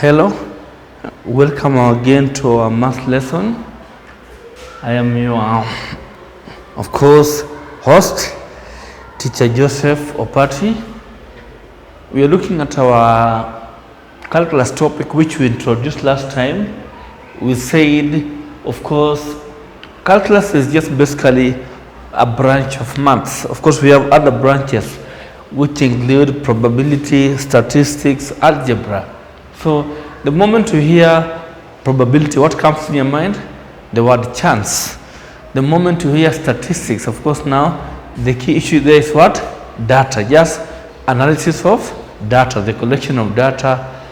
Hello, welcome again to our math lesson. I am your, of course, host, Teacher Joseph Opati. We are looking at our calculus topic which we introduced last time. We said, of course, calculus is just basically a branch of maths. Of course, we have other branches which include probability, statistics, algebra. So the moment you hear probability, what comes in your mind? The word chance. The moment you hear statistics, of course, now the key issue there is what? Data, just analysis of data, the collection of data,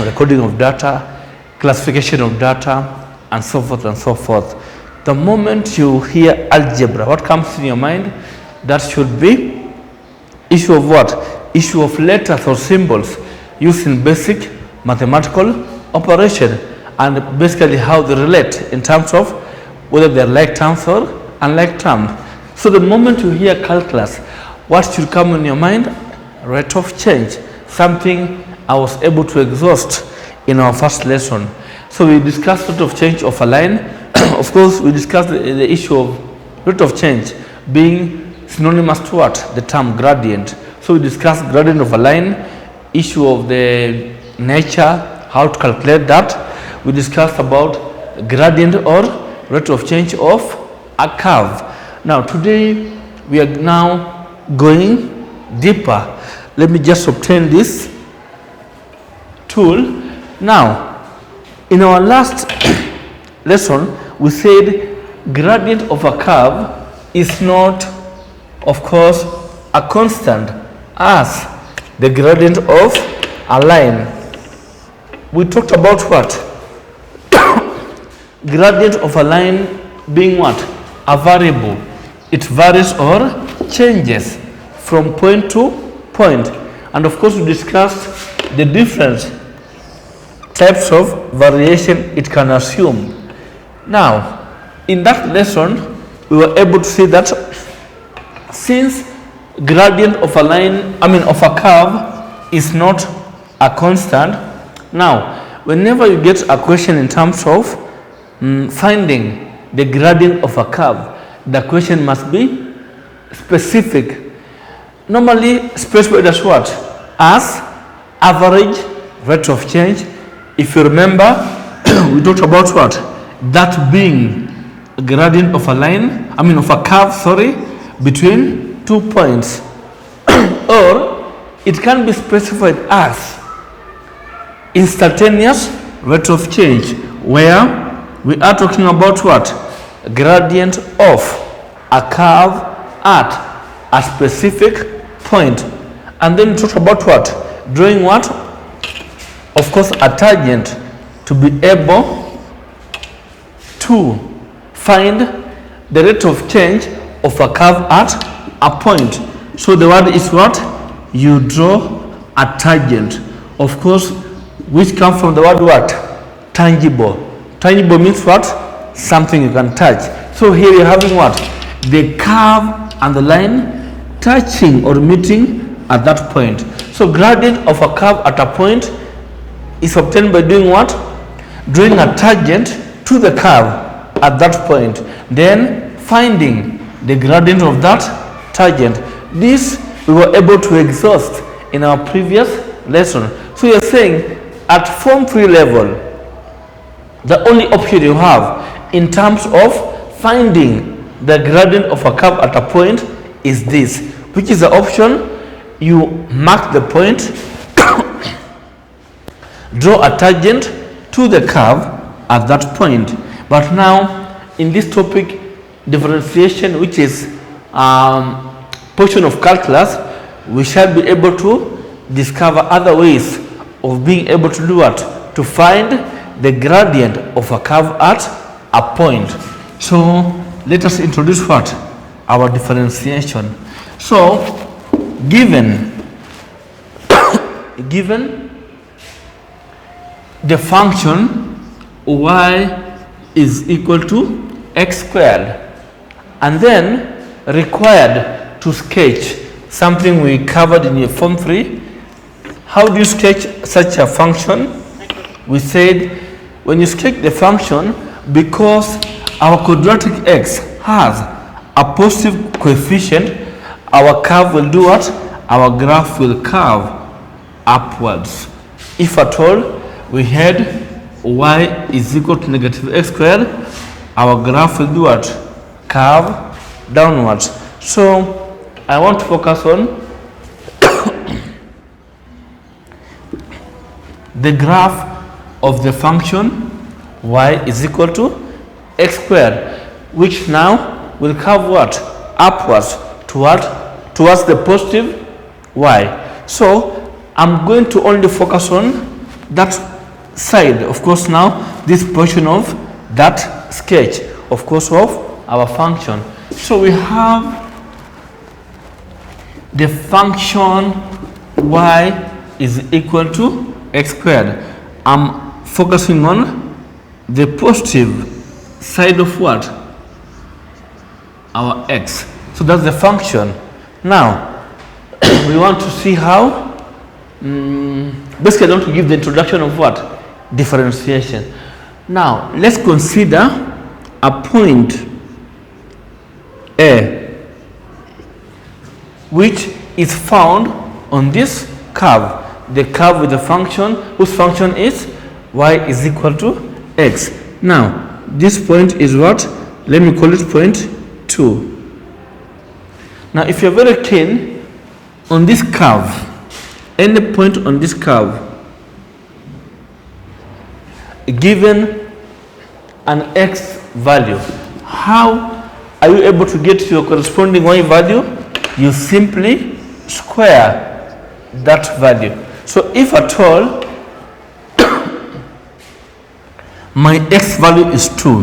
recording of data, classification of data, and so forth and so forth. The moment you hear algebra, what comes in your mind? That should be issue of what? Issue of letters or symbols used in basic mathematical operation, and basically how they relate in terms of whether they're like terms or unlike terms. So the moment you hear calculus, what should come in your mind? Rate of change, something I was able to exhaust in our first lesson. So we discussed rate of change of a line. Of course, we discussed the issue of rate of change being synonymous to what? The term gradient. So we discussed gradient of a line, issue of the nature, how to calculate that. We discussed about gradient or rate of change of a curve. Now today we are now going deeper. Let me just obtain this tool. Now in our last lesson we said gradient of a curve is not, of course, a constant as the gradient of a line. We talked about what? Gradient of a line being what? A variable. It varies or changes from point to point. And of course we discussed the different types of variation it can assume. Now, in that lesson, we were able to see that since gradient of a line, of a curve is not a constant. Now, whenever you get a question in terms of finding the gradient of a curve, the question must be specific. Normally specified as what? As average rate of change. If you remember, we talked about what? That being a gradient of a line, of a curve, between 2 points. Or it can be specified as instantaneous rate of change, where we are talking about what? Gradient of a curve at a specific point. And then we talk about what? Drawing what? Of course, a tangent to be able to find the rate of change of a curve at a point. So the word is what? You draw a tangent. Of course, which comes from the word what? Tangible. Tangible means what? Something you can touch. So here you're having what? The curve and the line touching or meeting at that point. So gradient of a curve at a point is obtained by doing what? Drawing a tangent to the curve at that point. Then finding the gradient of that tangent. This we were able to exhaust in our previous lesson. So you're saying at Form 3 level, the only option you have in terms of finding the gradient of a curve at a point is this, which is the option you mark the point, draw a tangent to the curve at that point. But now in this topic, differentiation, which is portion of calculus, we shall be able to discover other ways of being able to do what? To find the gradient of a curve at a point. So let us introduce what? Our differentiation. So given the function y is equal to x squared, and then required to sketch something we covered in your Form 3. How do you sketch such a function? we said when you sketch the function, because our quadratic x has a positive coefficient, our curve will do what? Our graph will curve upwards. If at all we had y is equal to negative x squared, our graph will do what? Curve downwards. So I want to focus on the graph of the function y is equal to x squared, which now will curve what? Upwards towards the positive y. So I'm going to only focus on that side, of course. Now this portion of that sketch, of course, of our function. So we have the function y is equal to x squared. I'm focusing on the positive side of what? Our x. So that's the function. Now we want to see how basically I want to give the introduction of what? Differentiation. Now let's consider a point A which is found on this curve, the curve with the function whose function is y is equal to x. Now this point is what? Let me call it point 2. Now if you're very keen on this curve, any point on this curve given an x value, how are you able to get your corresponding y value? You simply square that value. So if at all my x value is 2,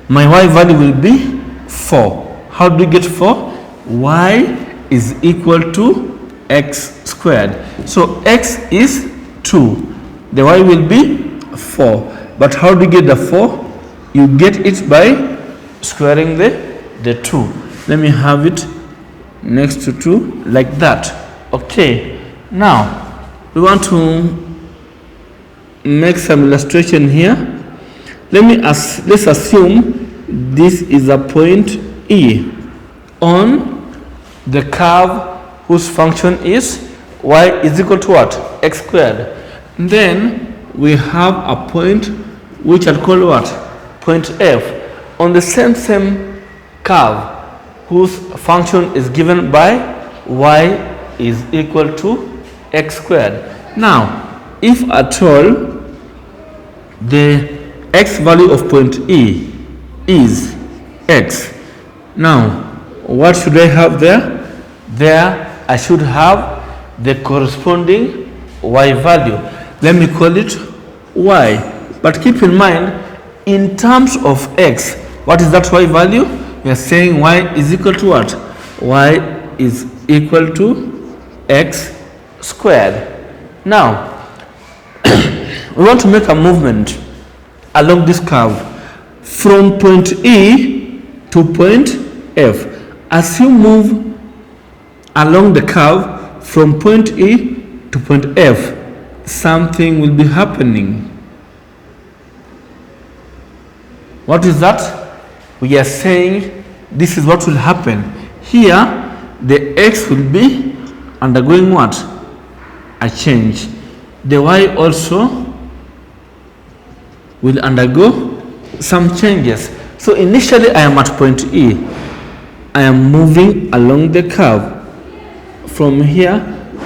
my y value will be 4. How do we get 4? Y is equal to x squared. So x is 2, the y will be 4. But how do you get the 4? You get it by squaring the 2. Let me have it next to 2 like that. Okay, now we want to make some illustration here. Let's assume this is a point E on the curve whose function is y is equal to what? X squared. Then we have a point which I'll call what? Point F on the same curve whose function is given by y is equal to x squared. Now if at all the x value of point E is x, now what should I have there? There I should have the corresponding y value. Let me call it y. But keep in mind, in terms of x, what is that y value? We are saying y is equal to what? Y is equal to x squared. Now we want to make a movement along this curve from point E to point F. As you move along the curve from point E to point F, something will be happening. What is that? We are saying this is what will happen. Here the x will be undergoing what? A change. The y also will undergo some changes. So initially I am at point E. I am moving along the curve from here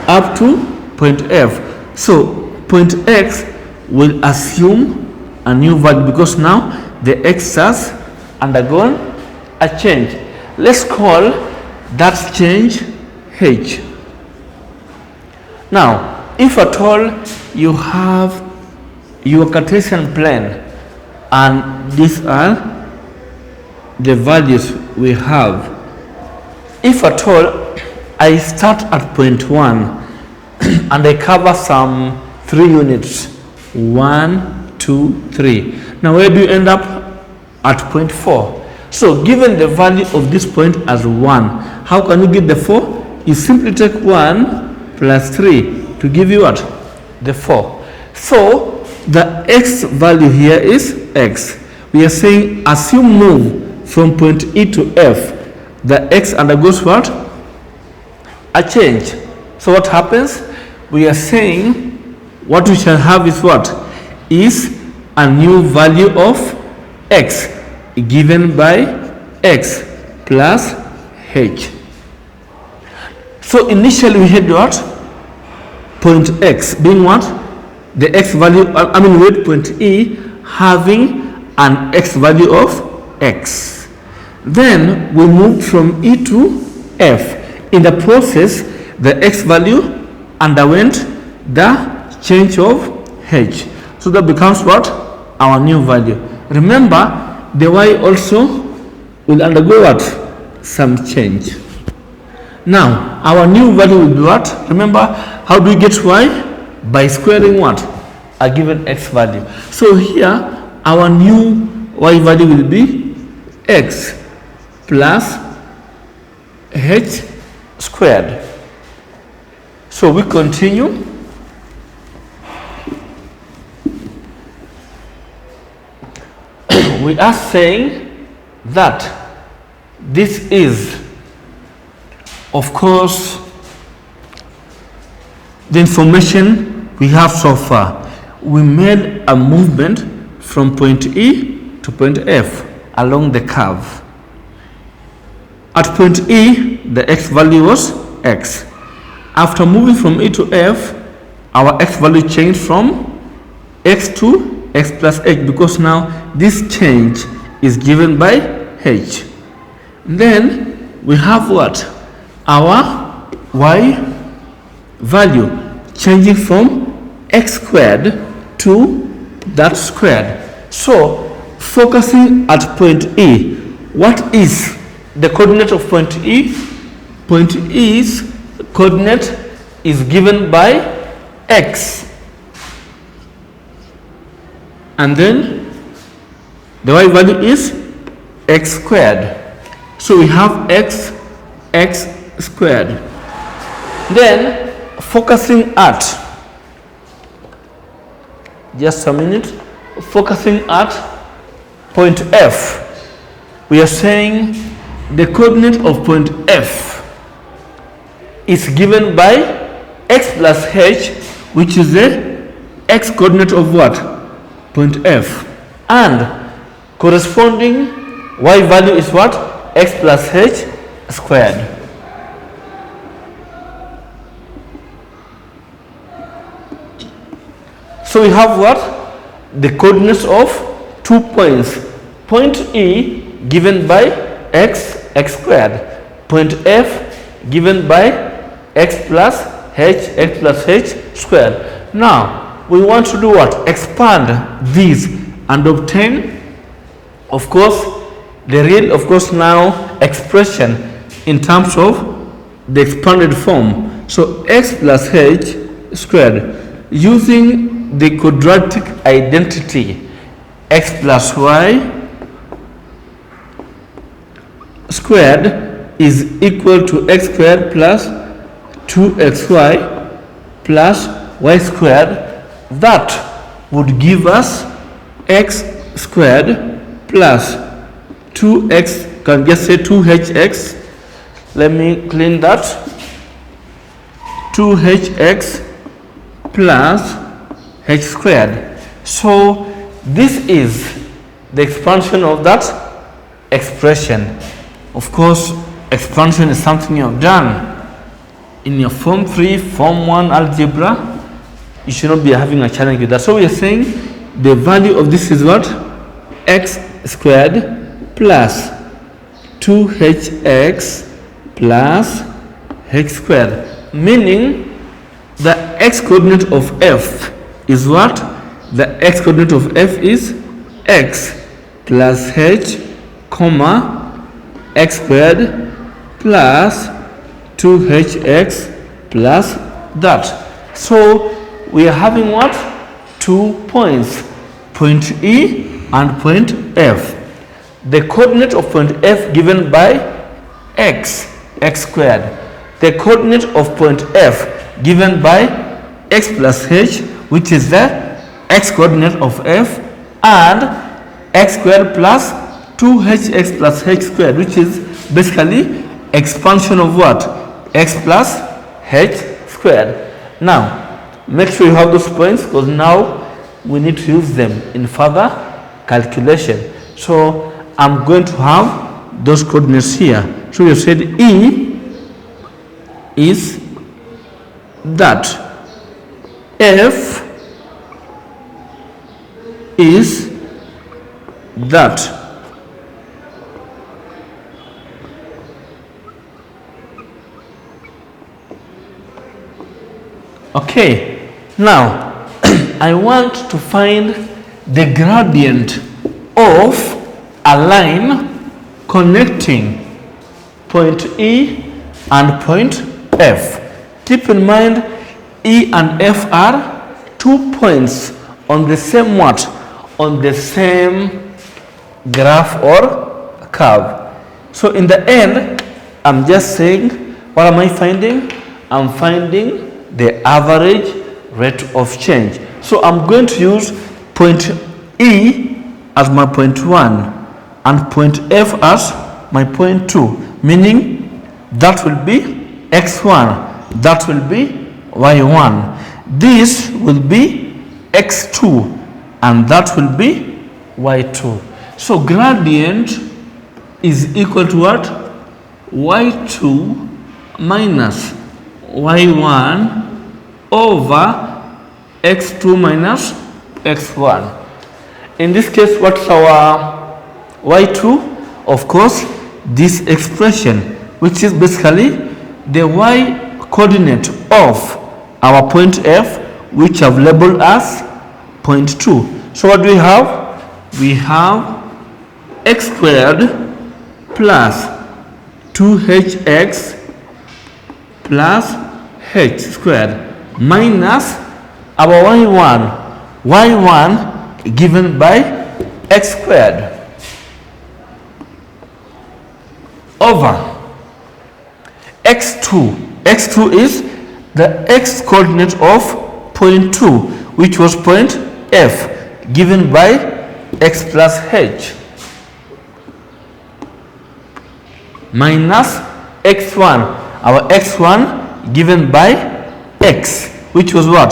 up to point F. So point X will assume a new value because now the X has undergone a change. Let's call that change H. Now if at all you have your Cartesian plane and these are the values we have, if at all I start at point 1 and I cover some 3 units, 1, 2, 3. Now where do you end up? At point 4. So given the value of this point as 1, how can you get the 4? You simply take 1 plus 3 to give you what? The 4. So the x value here is x. We are saying as you move from point E to F, the x undergoes what? A change. So what happens? We are saying what we shall have is what? Is a new value of x given by x plus h. So initially we had what? Point x being what? The x value, we had point E having an x value of x. Then we moved from E to F. In the process, the x value underwent the change of h. So that becomes what? Our new value. Remember, the y also will undergo what? Some change. Now, our new value will be what? Remember, how do we get y? By squaring what? A given x value. So here, our new y value will be x plus h squared. So we continue. We are saying that this is, of course, the information we have so far. We made a movement from point E to point F along the curve. At point E, the x value was x. After moving from E to F, our x value changed from x to x plus h, because now this change is given by h. Then we have what? Our y value changing from x squared to that squared. So focusing at point E, what is the coordinate of point E? Point E's coordinate is given by x, and then the y value is x squared. So we have x squared. Then focusing at, just a minute, focusing at point F, we are saying the coordinate of point F is given by x plus h, which is the x coordinate of what? Point F. And corresponding y value is what? X plus h squared. So we have what? The coordinates of 2 points. Point E given by x squared. Point F given by x plus h squared. Now we want to do what? Expand these and obtain, of course, the real, of course, now expression in terms of the expanded form. So x plus h squared, using the quadratic identity, x plus y squared is equal to x squared plus 2xy plus y squared. That would give us x squared plus 2x, can just say 2hx. Let me clean that. 2hx plus h squared. So this is the expansion of that expression. Of course, expansion is something you have done in your form 3, form 1 algebra. You should not be having a challenge with that. So we are saying the value of this is what? X squared plus 2hx plus h squared, meaning the x coordinate of f is what? The x coordinate of f is x plus h comma x squared plus 2hx plus that. So we are having what? 2 points, point E and point F. The coordinate of point F given by x squared. The coordinate of point F given by x plus h, which is the x coordinate of f and x squared plus 2hx plus h squared, which is basically expansion of what? X plus h squared. Now make sure you have those points, because now we need to use them in further calculation. So I'm going to have those coordinates here. So you said E is that, F is that. Okay, now I want to find the gradient of a line connecting point E and point F. Keep in mind, E and F are 2 points on the same what? On the same graph or curve. So in the end, I'm just saying, what am I finding? I'm finding the average rate of change. So I'm going to use point E as my point 1 and point F as my point 2, meaning that will be x1, that will be y1, this will be x2, and that will be y2. So gradient is equal to what? y2 minus y1 over x2 minus x1. In this case, what's our y2? Of course, this expression, which is basically the y coordinate of our point F, which I've labeled as point 2. So what do we have? We have x squared plus 2hx plus h squared minus our y1 given by x squared over x2. x2 is the x coordinate of point 2, which was point F, given by x plus h, minus x1, our x1 given by x, which was what?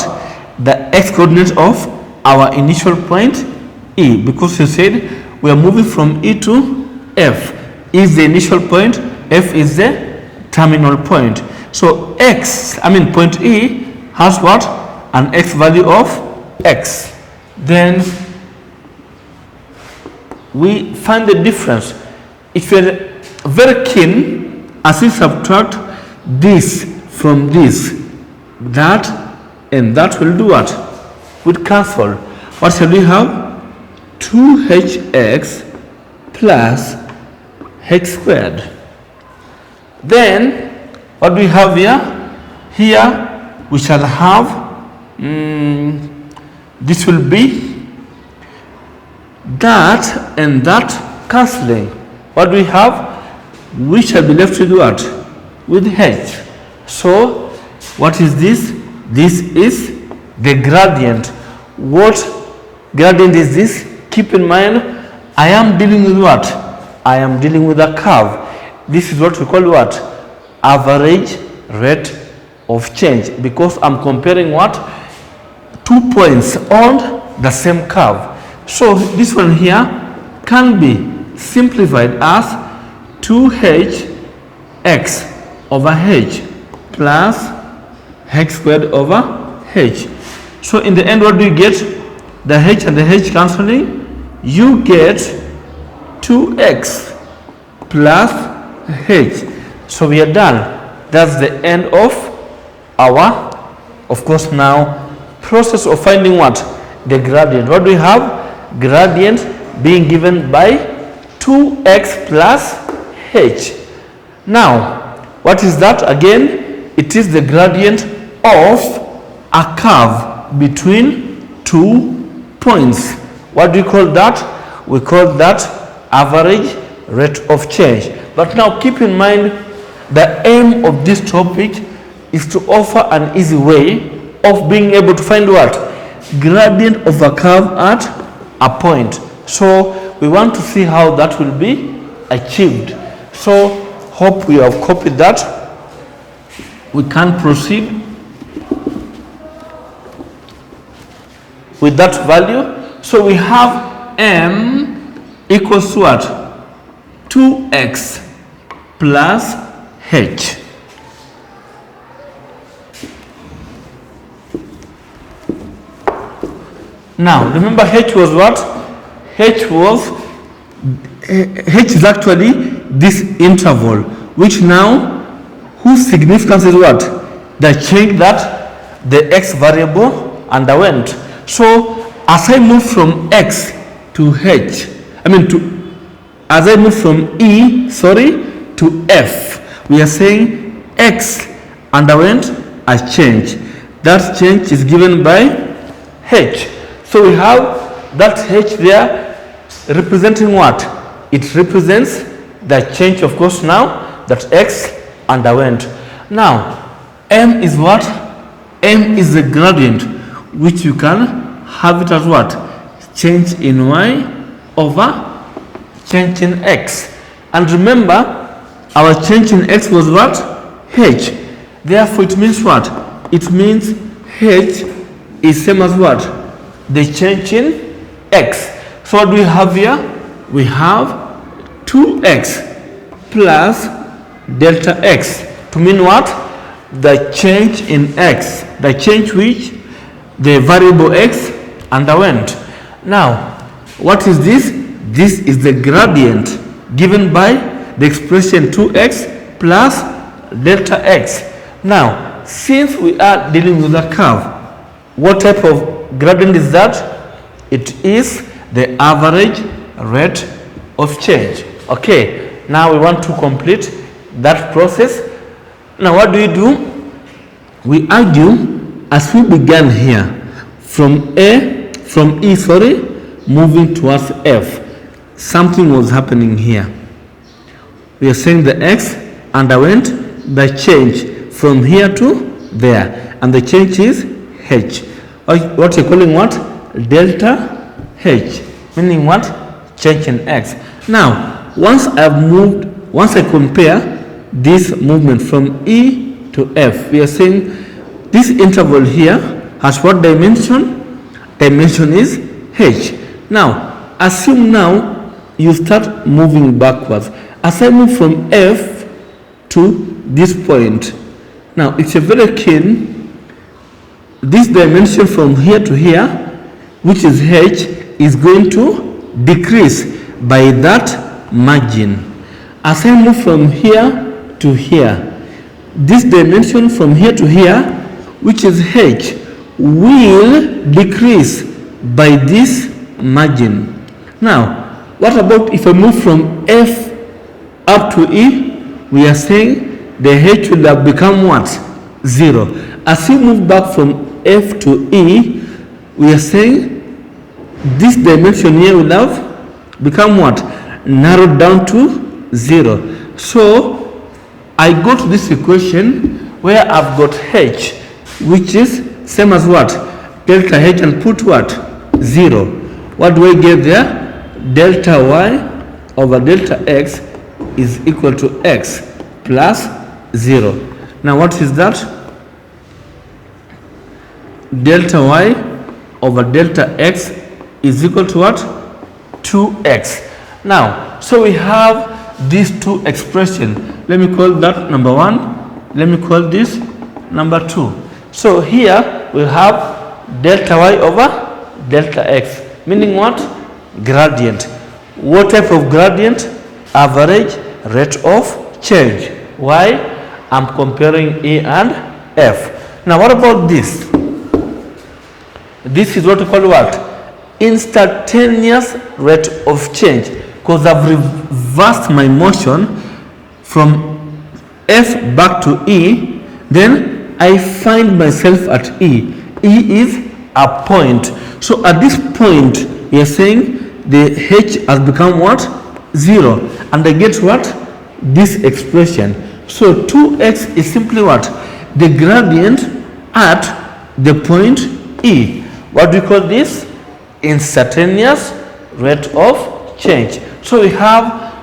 The x coordinate of our initial point E, because you said we are moving from E to F. E is the initial point, F is the terminal point. So point E has what? An x value of x. Then we find the difference. If you're very keen, as we subtract this from this, that and that will do what? Would cancel. What shall we have? 2hx plus h squared. Then what do we have here? Here we shall have this will be that and that cancelling. What do we have? We shall be left with what? With h. So what is this? This is the gradient. What gradient is this? Keep in mind, I am dealing with what? I am dealing with a curve. This is what we call what? Average rate of change, because I'm comparing what? 2 points on the same curve. So this one here can be simplified as 2hx over h plus h squared over h. So in the end, what do you get? The h and the h cancelling, you get 2x plus h. So we are done. That's the end of our, of course, now process of finding what? The gradient. What do we have? Gradient being given by 2x plus h. Now, what is that again? It is the gradient of a curve between 2 points. What do we call that? We call that average rate of change. But now keep in mind, the aim of this topic is to offer an easy way of being able to find what? gradient of a curve at a point. So we want to see how that will be achieved. So hope we have copied that. We can proceed with that value. So we have m equals to what? 2x plus h. Now remember, h was what? H is actually this interval, which now whose significance is what? The change that the x variable underwent. So as I move from x to h, as I move from E, to F, we are saying X underwent a change. That change is given by H. So we have that H there representing what? It represents the change, of course, now that X underwent. Now, M is what? M is the gradient, which you can have it as what? Change in Y over change in X. And remember, our change in X was what? H. Therefore, it means what? It means H is same as what? The change in X. So what do we have here? We have 2x plus delta x, to mean what? The change in X, the change which the variable X underwent. Now, what is this? This is the gradient given by the expression 2x plus delta x. Now, since we are dealing with a curve, what type of gradient is that? It is the average rate of change. Okay, now we want to complete that process. Now what do? We argue, as we began here, from E, moving towards F, something was happening here. We are saying the x underwent the change from here to there, and the change is h. What you're calling what? Delta h, meaning what? Change in x. Now, once I compare this movement from E to F, we are saying this interval here has what dimension? Dimension is h. Now, assume now you start moving backwards. As I move from F to this point, now it's a very keen, this dimension from here to here, which is h, is going to decrease by that margin. As I move from here to here, this dimension from here to here, which is h, will decrease by this margin. Now, what about if I move from F up to E? We are saying the h will have become what? 0. As you move back from F to E, we are saying this dimension here will have become what? Narrowed down to 0. So I go to this equation where I've got h, which is same as what? Delta h, and put what? 0. What do I get there? Delta y over delta x is equal to x plus 0. Now what is that? Delta y over delta x is equal to what? 2x. Now, so we have these two expressions. Let me call that number 1. Let me call this number 2. So here we have delta y over delta x, meaning what? Gradient. What type of gradient? Average rate of change. Why? I'm comparing E and F. Now what about this? This is what we call what? Instantaneous rate of change, because I've reversed my motion from F back to E, then I find myself at E. E is a point. So at this point, we are saying the h has become what? 0. And I get what? This expression. So 2x is simply what? The gradient at the point E. What do we call this? Instantaneous rate of change. So we have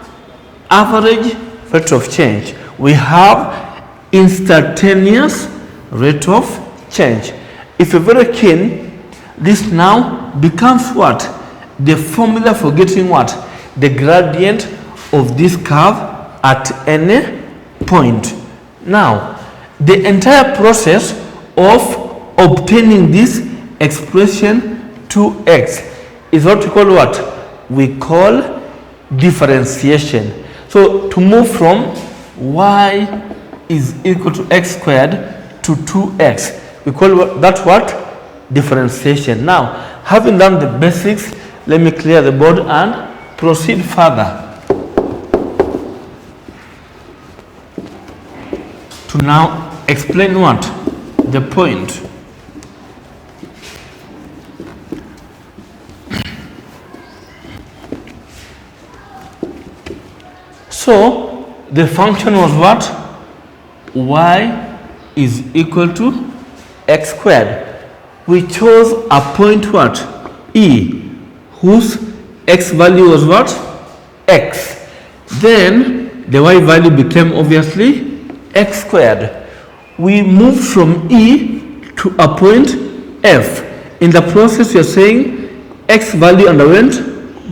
average rate of change. We have instantaneous rate of change. If you're very keen, this now becomes what? The formula for getting what? The gradient of this curve at any point. Now, the entire process of obtaining this expression 2x is what we call what? We call differentiation. So to move from y is equal to x squared to 2x, we call that what? Differentiation. Now, having done the basics, let me clear the board and proceed further to now explain what? The point. So the function was what? Y is equal to x squared. We chose a point what? E, whose x value was what? X. Then the y value became obviously x squared. We moved from E to a point F. In the process we are saying x value underwent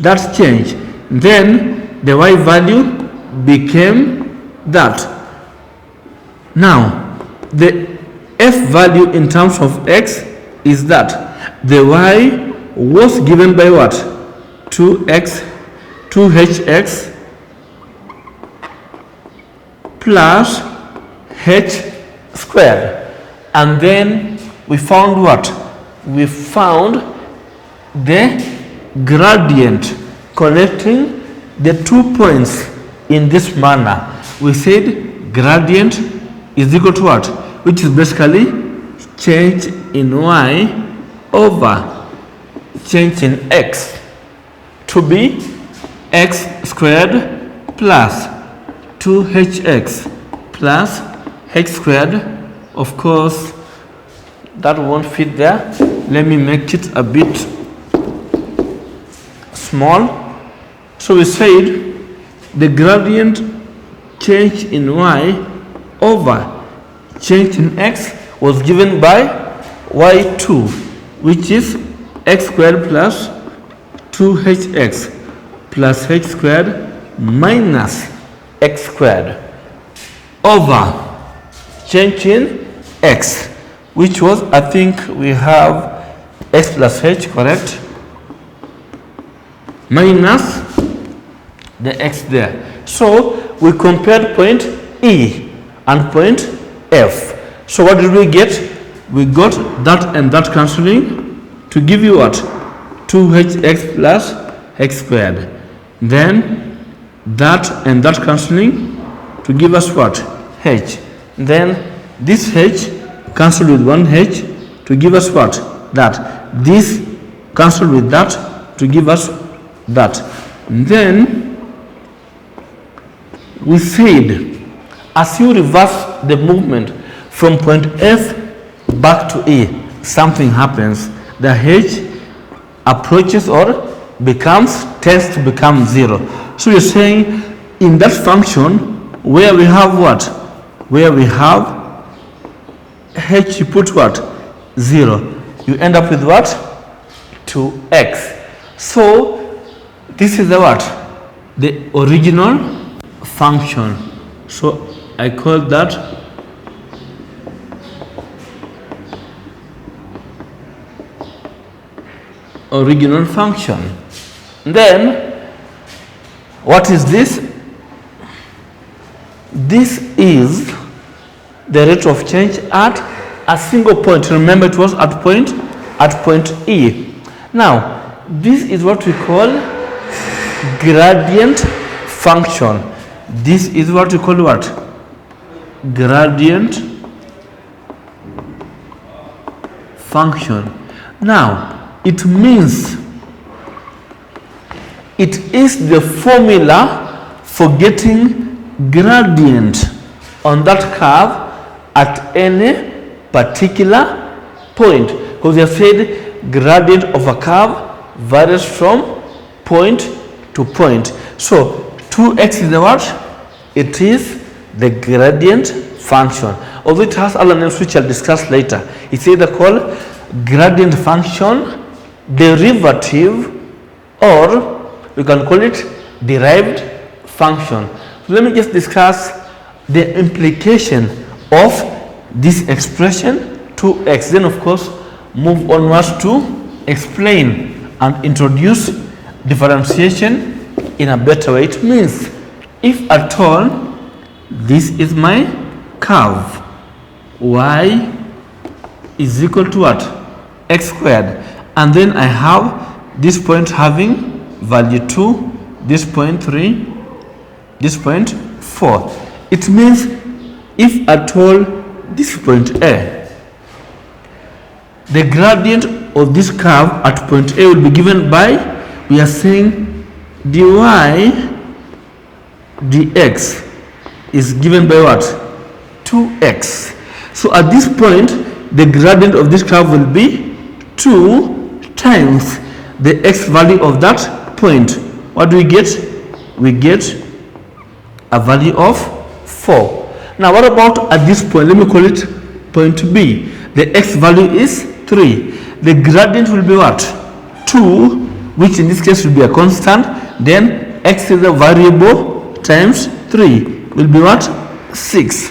that change. Then the y value became that. Now the f value in terms of x is that the y was given by what? 2hx plus h squared, and then we found what? We found the gradient connecting the 2 points in this manner. We said gradient is equal to what? Which is basically change in y over change in x to be x squared plus 2hx plus h squared. Of course that won't fit there. Let me make it a bit small. So we said the gradient change in y over change in x was given by y2, which is x squared plus 2hx plus h squared minus x squared over change in x, which was, I think we have x plus h, correct, minus the x there. So we compared point E and point F. So what did we get? We got that and that cancelling to give you what? 2hx plus x squared. Then that and that cancelling to give us what? H. Then this h cancelled with one h to give us what? That. This cancelled with that to give us that. Then we said, as you reverse the movement from point F back to E, something happens. The h approaches or tends to become 0. So you're saying in that function where we have what? Where we have h, you put what? 0. You end up with what? 2x. So this is the what? The original function. So I call that original function. Then what is this? This is the rate of change at a single point. Remember, it was at point E. Now this is what we call gradient function. This is what we call what? Gradient function. Now it means it is the formula for getting gradient on that curve at any particular point, because we have said gradient of a curve varies from point to point. So 2x is the what? It is the gradient function. Although it has other names which I'll discuss later. It's either called gradient function, derivative, or we can call it derived function. So let me just discuss the implication of this expression 2x. Then of course move onwards to explain and introduce differentiation in a better way. It means if at all this is my curve, y is equal to what? X squared, and then I have this point having value 2, this point 3, this point 4. It means if at all this point A, the gradient of this curve at point A will be given by, we are saying dy dx is given by what? 2x. So at this point the gradient of this curve will be 2 times the x value of that point. What do we get? We get a value of 4. Now what about at this point? Let me call it point B. The x value is 3. The gradient will be what? 2, which in this case will be a constant. Then x is a variable times 3 will be what? 6.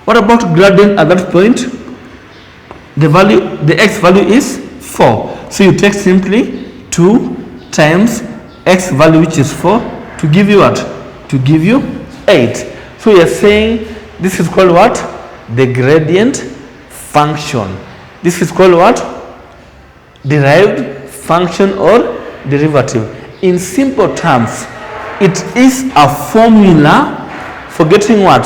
What about gradient at that point? The value, the x value is 4. So you take simply 2 times x value, which is 4, to give you what? To give you 8. So you are saying this is called what? The gradient function. This is called what? Derived function or derivative. In simple terms, it is a formula for getting what?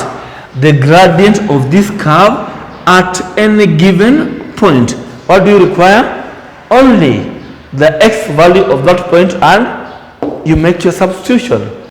The gradient of this curve at any given point. What do you require? Only the x value of that point, and you make your substitution.